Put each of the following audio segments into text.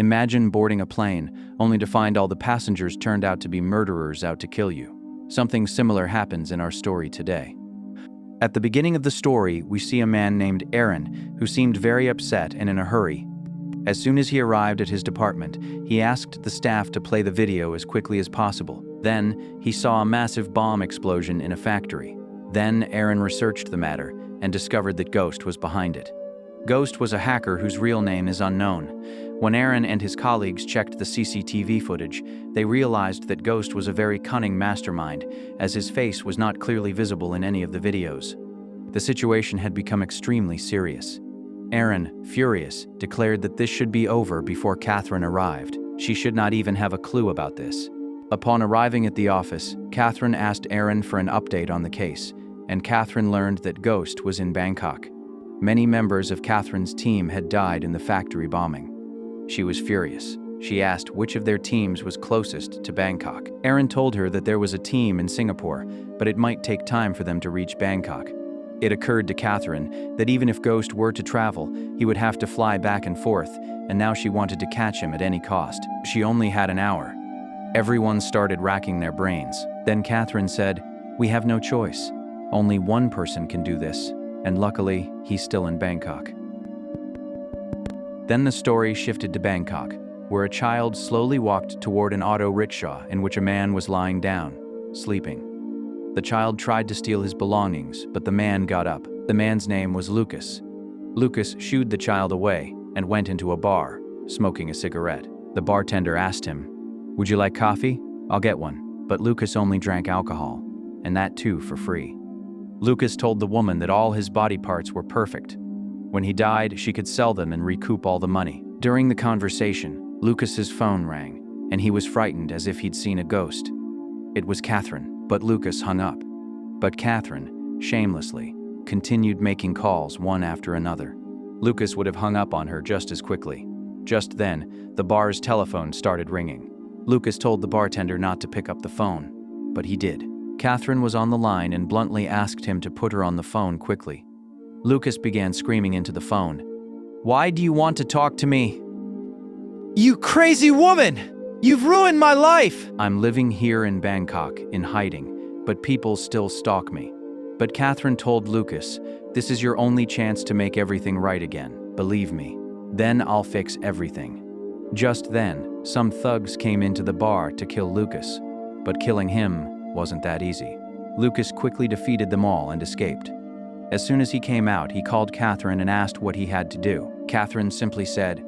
Imagine boarding a plane, only to find all the passengers turned out to be murderers out to kill you. Something similar happens in our story today. At the beginning of the story, we see a man named Aaron, who seemed very upset and in a hurry. As soon as he arrived at his department, he asked the staff to play the video as quickly as possible. Then, he saw a massive bomb explosion in a factory. Then, Aaron researched the matter and discovered that Ghost was behind it. Ghost was a hacker whose real name is unknown. When Aaron and his colleagues checked the CCTV footage, they realized that Ghost was a very cunning mastermind, as his face was not clearly visible in any of the videos. The situation had become extremely serious. Aaron, furious, declared that this should be over before Catherine arrived. She should not even have a clue about this. Upon arriving at the office, Catherine asked Aaron for an update on the case, and Catherine learned that Ghost was in Bangkok. Many members of Catherine's team had died in the factory bombing. She was furious. She asked which of their teams was closest to Bangkok. Aaron told her that there was a team in Singapore, but it might take time for them to reach Bangkok. It occurred to Catherine that even if Ghost were to travel, he would have to fly back and forth, and now she wanted to catch him at any cost. She only had an hour. Everyone started racking their brains. Then Catherine said, "We have no choice. Only one person can do this, and luckily, he's still in Bangkok." Then the story shifted to Bangkok, where a child slowly walked toward an auto rickshaw in which a man was lying down, sleeping. The child tried to steal his belongings, but the man got up. The man's name was Lucas. Lucas shooed the child away and went into a bar, smoking a cigarette. The bartender asked him, "Would you like coffee? I'll get one." But Lucas only drank alcohol, and that too for free. Lucas told the woman that all his body parts were perfect. When he died, she could sell them and recoup all the money. During the conversation, Lucas's phone rang, and he was frightened as if he'd seen a ghost. It was Catherine, but Lucas hung up. But Catherine, shamelessly, continued making calls one after another. Lucas would have hung up on her just as quickly. Just then, the bar's telephone started ringing. Lucas told the bartender not to pick up the phone, but he did. Catherine was on the line and bluntly asked him to put her on the phone quickly. Lucas began screaming into the phone, "Why do you want to talk to me? You crazy woman! You've ruined my life! I'm living here in Bangkok, in hiding, but people still stalk me." But Catherine told Lucas, "This is your only chance to make everything right again, believe me. Then I'll fix everything." Just then, some thugs came into the bar to kill Lucas, but killing him wasn't that easy. Lucas quickly defeated them all and escaped. As soon as he came out, he called Catherine and asked what he had to do. Catherine simply said,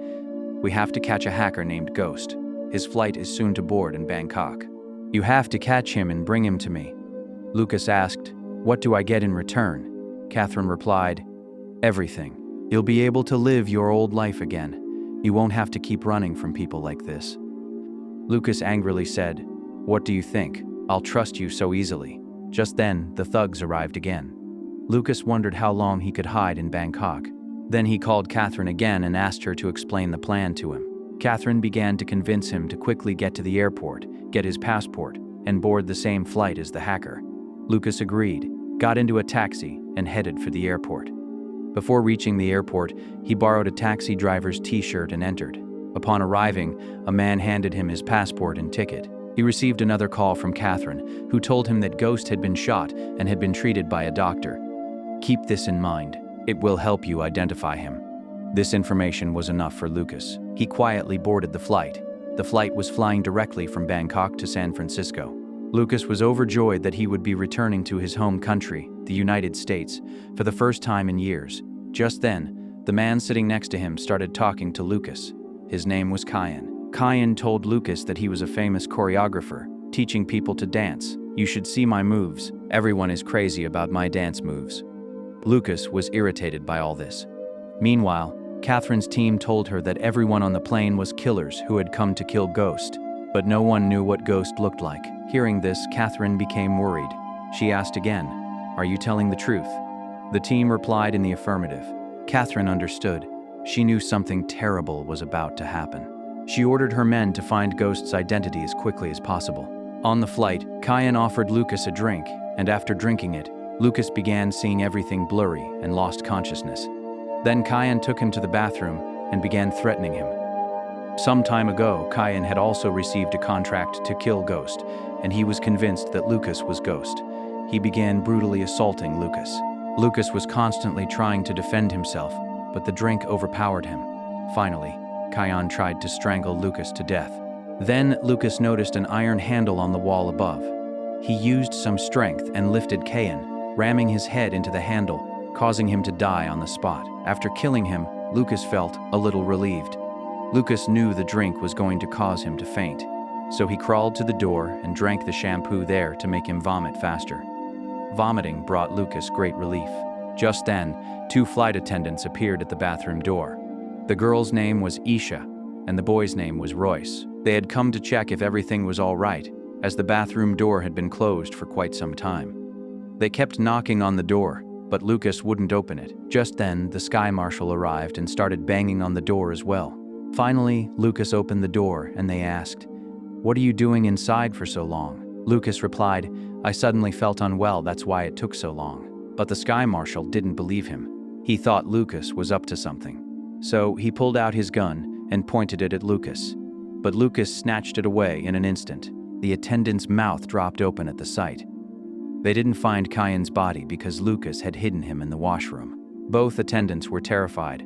"We have to catch a hacker named Ghost. His flight is soon to board in Bangkok. You have to catch him and bring him to me." Lucas asked, "What do I get in return?" Catherine replied, "Everything. You'll be able to live your old life again. You won't have to keep running from people like this." Lucas angrily said, "What do you think? I'll trust you so easily." Just then, the thugs arrived again. Lucas wondered how long he could hide in Bangkok. Then he called Catherine again and asked her to explain the plan to him. Catherine began to convince him to quickly get to the airport, get his passport, and board the same flight as the hacker. Lucas agreed, got into a taxi, and headed for the airport. Before reaching the airport, he borrowed a taxi driver's t-shirt and entered. Upon arriving, a man handed him his passport and ticket. He received another call from Catherine, who told him that Ghost had been shot and had been treated by a doctor. "Keep this in mind. It will help you identify him." This information was enough for Lucas. He quietly boarded the flight. The flight was flying directly from Bangkok to San Francisco. Lucas was overjoyed that he would be returning to his home country, the United States, for the first time in years. Just then, the man sitting next to him started talking to Lucas. His name was Kyan. Kyan told Lucas that he was a famous choreographer, teaching people to dance. "You should see my moves. Everyone is crazy about my dance moves." Lucas was irritated by all this. Meanwhile, Catherine's team told her that everyone on the plane was killers who had come to kill Ghost, but no one knew what Ghost looked like. Hearing this, Catherine became worried. She asked again, "Are you telling the truth?" The team replied in the affirmative. Catherine understood. She knew something terrible was about to happen. She ordered her men to find Ghost's identity as quickly as possible. On the flight, Kyan offered Lucas a drink, and after drinking it, Lucas began seeing everything blurry and lost consciousness. Then Kyan took him to the bathroom and began threatening him. Some time ago, Kyan had also received a contract to kill Ghost, and he was convinced that Lucas was Ghost. He began brutally assaulting Lucas. Lucas was constantly trying to defend himself, but the drink overpowered him. Finally, Kyan tried to strangle Lucas to death. Then Lucas noticed an iron handle on the wall above. He used some strength and lifted Kyan, ramming his head into the handle, causing him to die on the spot. After killing him, Lucas felt a little relieved. Lucas knew the drink was going to cause him to faint, so he crawled to the door and drank the shampoo there to make him vomit faster. Vomiting brought Lucas great relief. Just then, 2 flight attendants appeared at the bathroom door. The girl's name was Isha, and the boy's name was Royce. They had come to check if everything was all right, as the bathroom door had been closed for quite some time. They kept knocking on the door, but Lucas wouldn't open it. Just then, the Sky Marshal arrived and started banging on the door as well. Finally, Lucas opened the door and they asked, "What are you doing inside for so long?" Lucas replied, "I suddenly felt unwell, that's why it took so long." But the Sky Marshal didn't believe him. He thought Lucas was up to something. So he pulled out his gun and pointed it at Lucas. But Lucas snatched it away in an instant. The attendant's mouth dropped open at the sight. They didn't find Kyan's body because Lucas had hidden him in the washroom. Both attendants were terrified.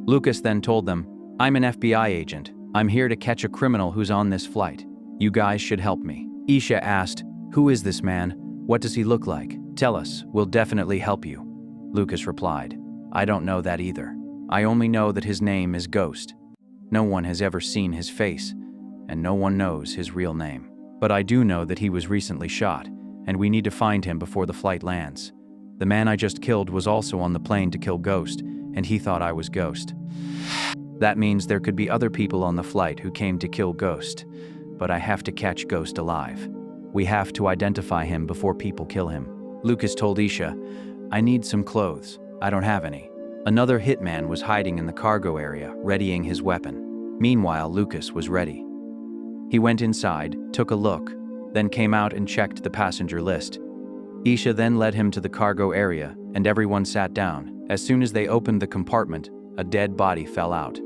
Lucas then told them, "I'm an FBI agent. I'm here to catch a criminal who's on this flight. You guys should help me." Isha asked, "Who is this man? What does he look like? Tell us, we'll definitely help you." Lucas replied, "I don't know that either. I only know that his name is Ghost. No one has ever seen his face, and no one knows his real name. But I do know that he was recently shot, and we need to find him before the flight lands. The man I just killed was also on the plane to kill Ghost, and he thought I was Ghost. That means there could be other people on the flight who came to kill Ghost, but I have to catch Ghost alive. We have to identify him before people kill him." Lucas told Isha, "I need some clothes. I don't have any." Another hitman was hiding in the cargo area, readying his weapon. Meanwhile, Lucas was ready. He went inside, took a look, then came out and checked the passenger list. Isha then led him to the cargo area, and everyone sat down. As soon as they opened the compartment, a dead body fell out.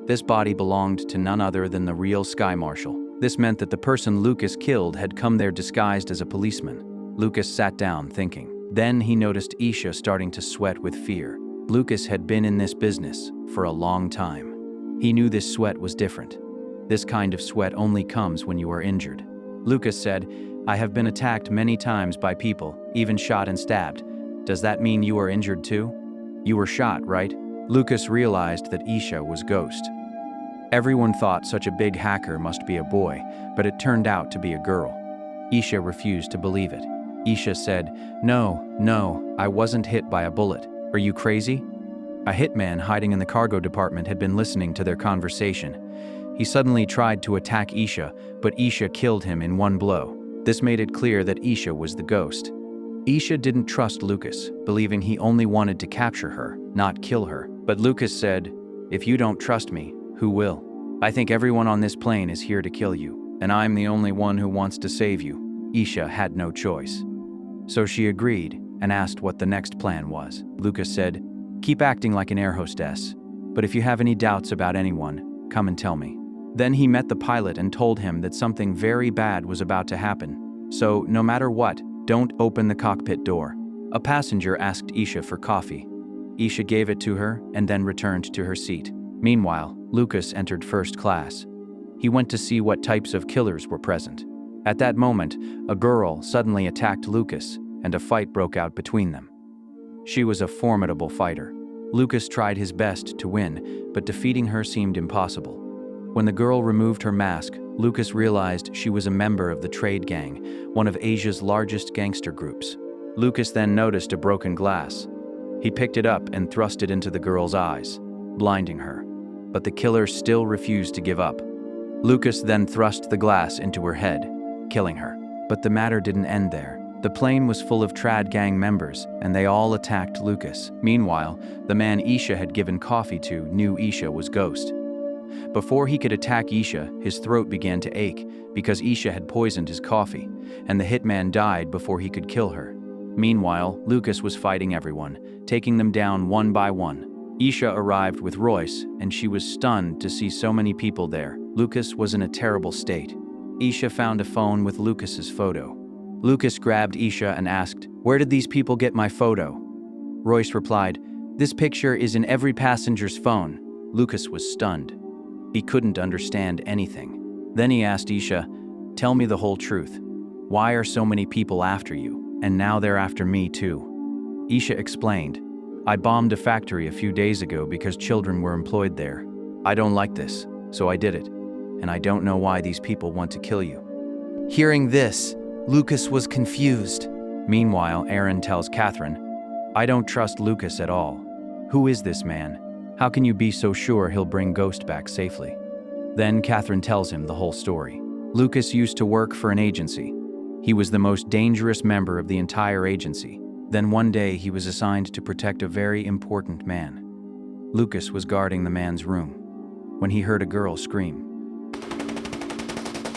This body belonged to none other than the real Sky Marshal. This meant that the person Lucas killed had come there disguised as a policeman. Lucas sat down, thinking. Then he noticed Isha starting to sweat with fear. Lucas had been in this business for a long time. He knew this sweat was different. This kind of sweat only comes when you are injured. Lucas said, "I have been attacked many times by people, even shot and stabbed. Does that mean you are injured too? You were shot, right?" Lucas realized that Isha was Ghost. Everyone thought such a big hacker must be a boy, but it turned out to be a girl. Isha refused to believe it. Isha said, No, I wasn't hit by a bullet. Are you crazy?" A hitman hiding in the cargo department had been listening to their conversation. He suddenly tried to attack Isha, but Isha killed him in one blow. This made it clear that Isha was the Ghost. Isha didn't trust Lucas, believing he only wanted to capture her, not kill her. But Lucas said, "If you don't trust me, who will? I think everyone on this plane is here to kill you, and I'm the only one who wants to save you." Isha had no choice. So she agreed and asked what the next plan was. Lucas said, "Keep acting like an air hostess, but if you have any doubts about anyone, come and tell me." Then he met the pilot and told him that something very bad was about to happen. So no matter what, don't open the cockpit door. A passenger asked Isha for coffee. Isha gave it to her and then returned to her seat. Meanwhile, Lucas entered first class. He went to see what types of killers were present. At that moment, a girl suddenly attacked Lucas, and a fight broke out between them. She was a formidable fighter. Lucas tried his best to win, but defeating her seemed impossible. When the girl removed her mask, Lucas realized she was a member of the Trade Gang, one of Asia's largest gangster groups. Lucas then noticed a broken glass. He picked it up and thrust it into the girl's eyes, blinding her. But the killer still refused to give up. Lucas then thrust the glass into her head, killing her. But the matter didn't end there. The plane was full of Trad Gang members, and they all attacked Lucas. Meanwhile, the man Isha had given coffee to knew Isha was Ghost. Before he could attack Isha, his throat began to ache because Isha had poisoned his coffee, and the hitman died before he could kill her. Meanwhile, Lucas was fighting everyone, taking them down one by one. Isha arrived with Royce, and she was stunned to see so many people there. Lucas was in a terrible state. Isha found a phone with Lucas's photo. Lucas grabbed Isha and asked, "Where did these people get my photo?" Royce replied, "This picture is in every passenger's phone." Lucas was stunned. He couldn't understand anything. Then he asked Isha, "Tell me the whole truth. Why are so many people after you? And now they're after me too." Isha explained, "I bombed a factory a few days ago because children were employed there. I don't like this, so I did it. And I don't know why these people want to kill you." Hearing this, Lucas was confused. Meanwhile, Aaron tells Catherine, "I don't trust Lucas at all. Who is this man? How can you be so sure he'll bring Ghost back safely?" Then Catherine tells him the whole story. Lucas used to work for an agency. He was the most dangerous member of the entire agency. Then one day he was assigned to protect a very important man. Lucas was guarding the man's room when he heard a girl scream.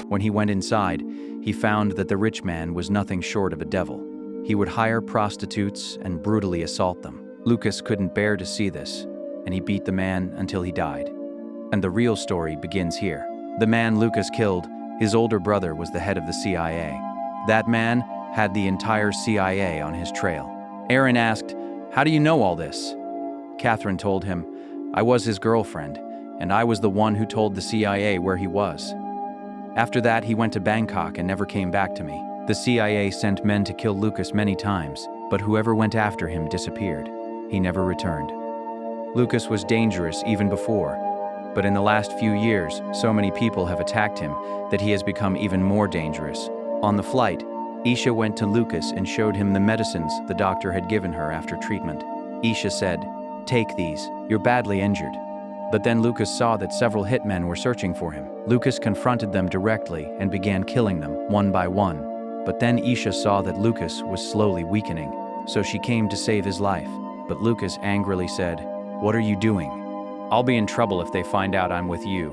When he went inside, he found that the rich man was nothing short of a devil. He would hire prostitutes and brutally assault them. Lucas couldn't bear to see this, and he beat the man until he died. And the real story begins here. The man Lucas killed, his older brother was the head of the CIA. That man had the entire CIA on his trail. Aaron asked, "How do you know all this?" Catherine told him, "I was his girlfriend, and I was the one who told the CIA where he was. After that, he went to Bangkok and never came back to me. The CIA sent men to kill Lucas many times, but whoever went after him disappeared. He never returned. Lucas was dangerous even before, but in the last few years, so many people have attacked him that he has become even more dangerous." On the flight, Isha went to Lucas and showed him the medicines the doctor had given her after treatment. Isha said, "Take these, you're badly injured." But then Lucas saw that several hitmen were searching for him. Lucas confronted them directly and began killing them one by one. But then Isha saw that Lucas was slowly weakening, so she came to save his life. But Lucas angrily said, "What are you doing? I'll be in trouble if they find out I'm with you."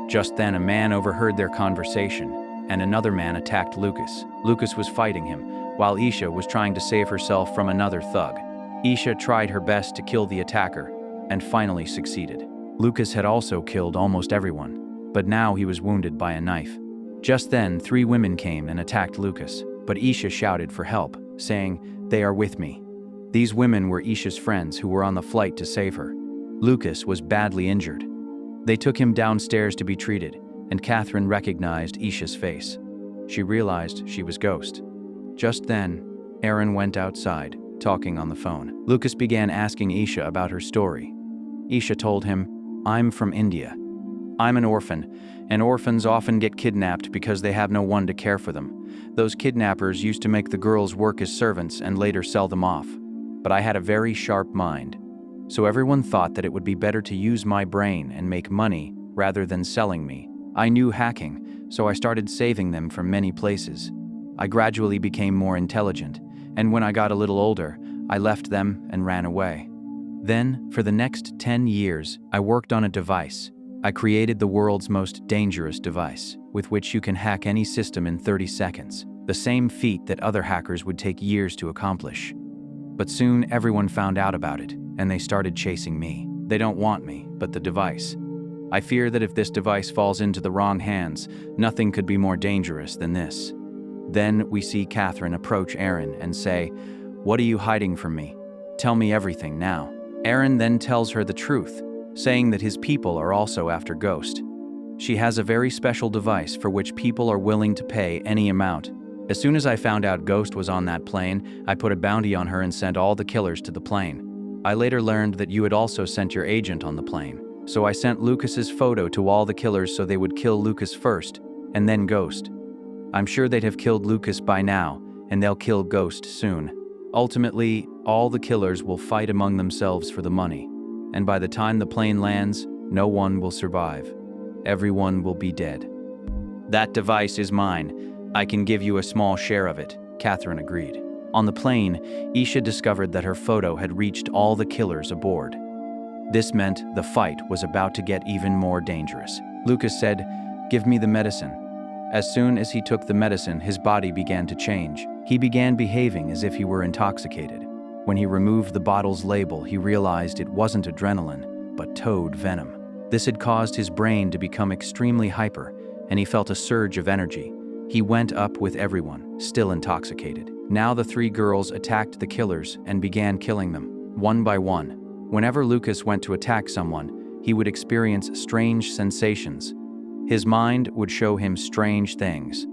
Just then a man overheard their conversation, and another man attacked Lucas. Lucas was fighting him, while Isha was trying to save herself from another thug. Isha tried her best to kill the attacker, and finally succeeded. Lucas had also killed almost everyone, but now he was wounded by a knife. Just then, 3 women came and attacked Lucas, but Isha shouted for help, saying, "They are with me." These women were Isha's friends who were on the flight to save her. Lucas was badly injured. They took him downstairs to be treated, and Catherine recognized Isha's face. She realized she was Ghost. Just then, Aaron went outside, talking on the phone. Lucas began asking Isha about her story. Isha told him, "I'm from India. I'm an orphan, and orphans often get kidnapped because they have no one to care for them. Those kidnappers used to make the girls work as servants and later sell them off. But I had a very sharp mind, so everyone thought that it would be better to use my brain and make money rather than selling me. I knew hacking, so I started saving them from many places. I gradually became more intelligent, and when I got a little older, I left them and ran away. Then, for the next 10 years, I worked on a device. I created the world's most dangerous device, with which you can hack any system in 30 seconds, the same feat that other hackers would take years to accomplish. But soon everyone found out about it, and they started chasing me. They don't want me, but the device. I fear that if this device falls into the wrong hands, nothing could be more dangerous than this." Then we see Catherine approach Aaron and say, "What are you hiding from me? Tell me everything now." Aaron then tells her the truth, saying that his people are also after Ghost. She has a very special device for which people are willing to pay any amount. As soon as I found out Ghost was on that plane, I put a bounty on her and sent all the killers to the plane. I later learned that you had also sent your agent on the plane. So I sent Lucas's photo to all the killers so they would kill Lucas first, and then Ghost. I'm sure they'd have killed Lucas by now, and they'll kill Ghost soon. Ultimately, all the killers will fight among themselves for the money, and by the time the plane lands, no one will survive. Everyone will be dead. That device is mine. I can give you a small share of it, Catherine agreed. On the plane, Isha discovered that her photo had reached all the killers aboard. This meant the fight was about to get even more dangerous. Lucas said, "Give me the medicine." As soon as he took the medicine, his body began to change. He began behaving as if he were intoxicated. When he removed the bottle's label, he realized it wasn't adrenaline, but toad venom. This had caused his brain to become extremely hyper, and he felt a surge of energy. He went up with everyone, still intoxicated. Now the three girls attacked the killers and began killing them, one by one. Whenever Lucas went to attack someone, he would experience strange sensations. His mind would show him strange things.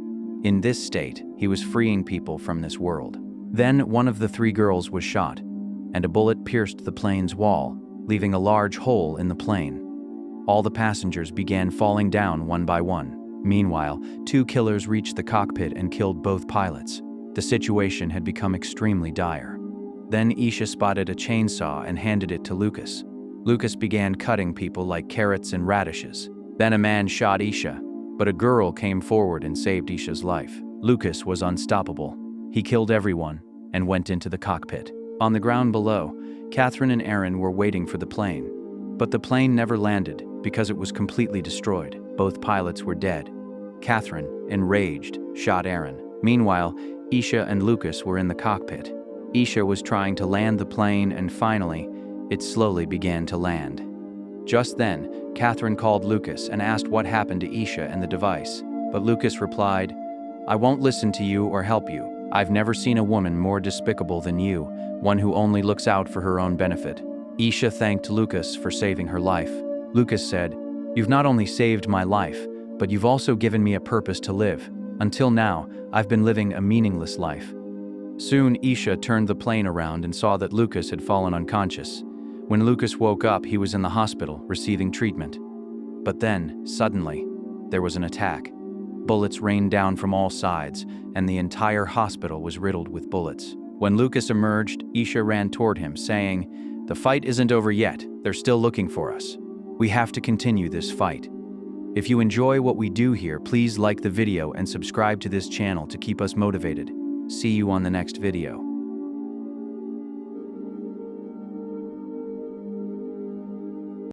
In this state, he was freeing people from this world. Then one of the three girls was shot, and a bullet pierced the plane's wall, leaving a large hole in the plane. All the passengers began falling down one by one. Meanwhile, two killers reached the cockpit and killed both pilots. The situation had become extremely dire. Then Isha spotted a chainsaw and handed it to Lucas. Lucas began cutting people like carrots and radishes. Then a man shot Isha, but a girl came forward and saved Isha's life. Lucas was unstoppable. He killed everyone and went into the cockpit. On the ground below, Catherine and Aaron were waiting for the plane. But the plane never landed because it was completely destroyed. Both pilots were dead. Catherine, enraged, shot Aaron. Meanwhile, Isha and Lucas were in the cockpit. Isha was trying to land the plane, and finally, it slowly began to land. Just then, Catherine called Lucas and asked what happened to Isha and the device. But Lucas replied, "I won't listen to you or help you. I've never seen a woman more despicable than you, one who only looks out for her own benefit." Isha thanked Lucas for saving her life. Lucas said, "You've not only saved my life, but you've also given me a purpose to live. Until now, I've been living a meaningless life." Soon, Isha turned the plane around and saw that Lucas had fallen unconscious. When Lucas woke up, he was in the hospital, receiving treatment. But then, suddenly, there was an attack. Bullets rained down from all sides, and the entire hospital was riddled with bullets. When Lucas emerged, Isha ran toward him, saying, "The fight isn't over yet. They're still looking for us. We have to continue this fight." If you enjoy what we do here, please like the video and subscribe to this channel to keep us motivated. See you on the next video.